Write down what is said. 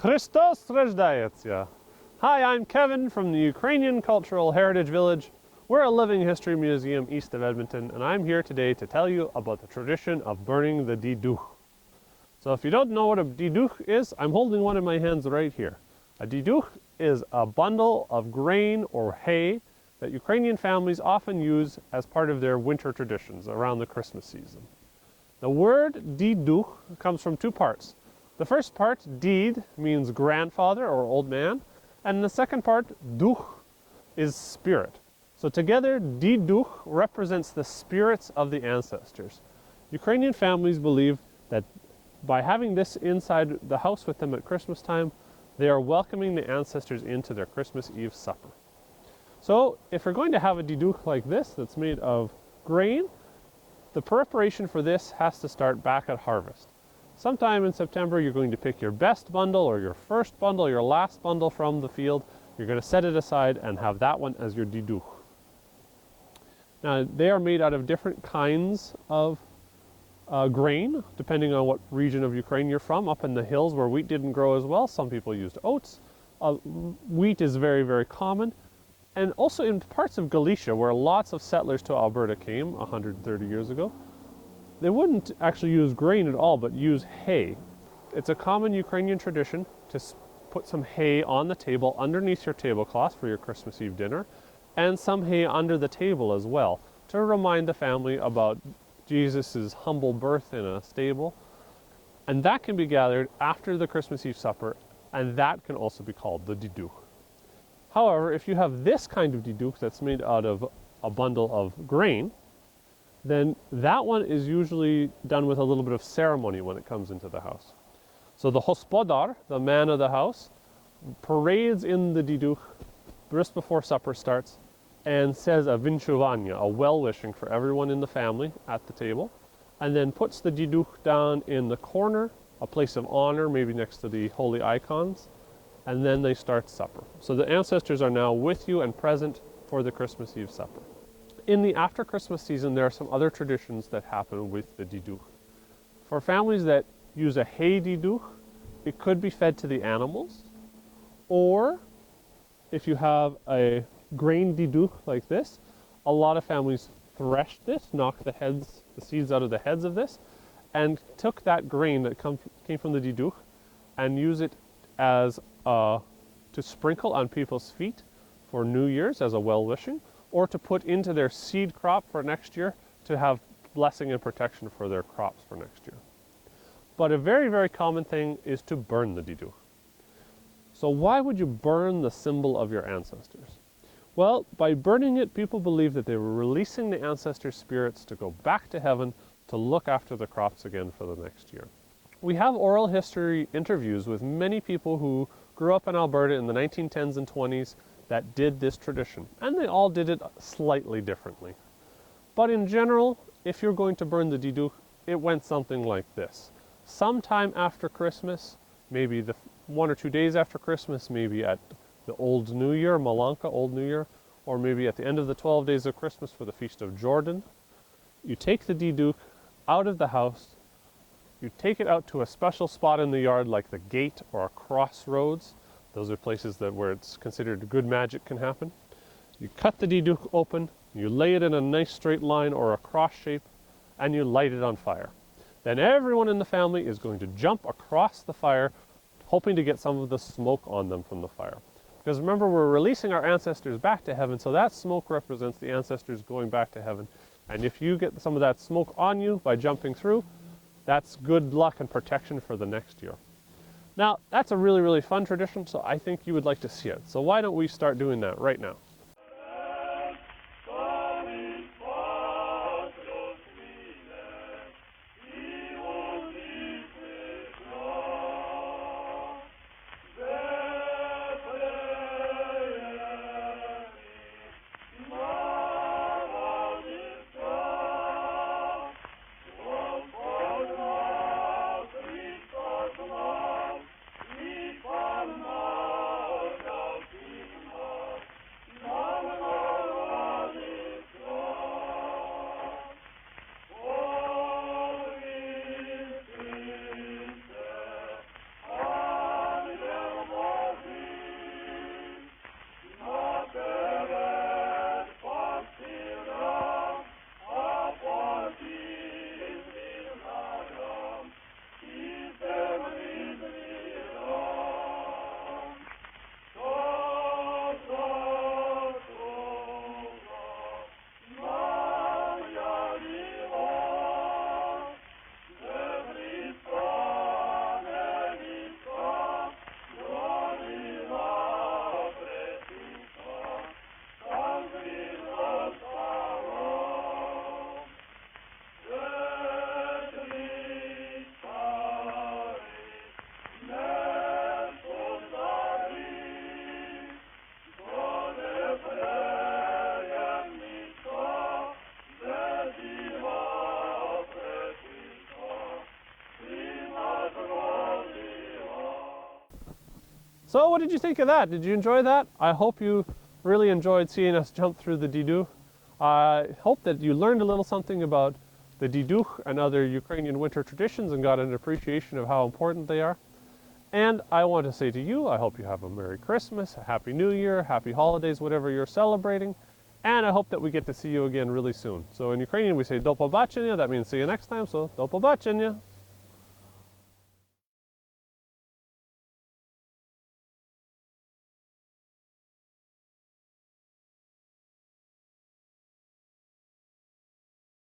Христос рождається! Hi, I'm Kevin from the Ukrainian Cultural Heritage Village. We're a living history museum east of Edmonton, and I'm here today to tell you about the tradition of burning the Didukh. So if you don't know what a Didukh is, I'm holding one in my hands right here. A Didukh is a bundle of grain or hay that Ukrainian families often use as part of their winter traditions around the Christmas season. The word Didukh comes from two parts. The first part, Did, means grandfather or old man, and the second part, Dukh, is spirit. So together, Didukh represents the spirits of the ancestors. Ukrainian families believe that by having this inside the house with them at Christmas time, they are welcoming the ancestors into their Christmas Eve supper. So if you're going to have a Didukh like this that's made of grain, the preparation for this has to start back at harvest. Sometime in September, you're going to pick your best bundle or your first bundle, your last bundle from the field. You're going to set it aside and have that one as your Didukh. Now, they are made out of different kinds of grain, depending on what region of Ukraine you're from. Up in the hills where wheat didn't grow as well, some people used oats. Wheat is very, very common. And also in parts of Galicia, where lots of settlers to Alberta came 130 years ago, they wouldn't actually use grain at all, but use hay. It's a common Ukrainian tradition to put some hay on the table underneath your tablecloth for your Christmas Eve dinner, and some hay under the table as well, to remind the family about Jesus' humble birth in a stable. And that can be gathered after the Christmas Eve supper, and that can also be called the Didukh. However, if you have this kind of Didukh that's made out of a bundle of grain, then that one is usually done with a little bit of ceremony when it comes into the house. So the hospodar, the man of the house, parades in the Didukh just before supper starts and says a vinchuvanya, a well-wishing for everyone in the family at the table, and then puts the Didukh down in the corner, a place of honor, maybe next to the holy icons, and then they start supper. So the ancestors are now with you and present for the Christmas Eve supper. In the after Christmas season, there are some other traditions that happen with the Didukh. For families that use a hay Didukh, it could be fed to the animals, or if you have a grain Didukh like this, a lot of families threshed this, knocked the seeds out of the heads of this, and took that grain that came from the Didukh and use it as to sprinkle on people's feet for New Year's as a well-wishing, or to put into their seed crop for next year to have blessing and protection for their crops for next year. But a very, very common thing is to burn the Didukh. So why would you burn the symbol of your ancestors? Well, by burning it, people believe that they were releasing the ancestor spirits to go back to heaven to look after the crops again for the next year. We have oral history interviews with many people who grew up in Alberta in the 1910s and 20s that did this tradition, and they all did it slightly differently. But in general, if you're going to burn the Didukh, it went something like this. Sometime after Christmas, maybe the 1 or 2 days after Christmas, maybe at the Old New Year, Malanka, Old New Year, or maybe at the end of the 12 days of Christmas for the Feast of Jordan, you take the Didukh out of the house, you take it out to a special spot in the yard like the gate or a crossroads. Those are places where it's considered good magic can happen. You cut the Didukh open, you lay it in a nice straight line or a cross shape, and you light it on fire. Then everyone in the family is going to jump across the fire, hoping to get some of the smoke on them from the fire. Because remember, we're releasing our ancestors back to heaven, so that smoke represents the ancestors going back to heaven. And if you get some of that smoke on you by jumping through, that's good luck and protection for the next year. Now, that's a really, really fun tradition, so I think you would like to see it. So why don't we start doing that right now? So what did you think of that? Did you enjoy that? I hope you really enjoyed seeing us jump through the Didukh. I hope that you learned a little something about the Didukh and other Ukrainian winter traditions and got an appreciation of how important they are. And I want to say to you, I hope you have a Merry Christmas, a Happy New Year, Happy Holidays, whatever you're celebrating. And I hope that we get to see you again really soon. So in Ukrainian we say do побачення, that means see you next time, so do побачення.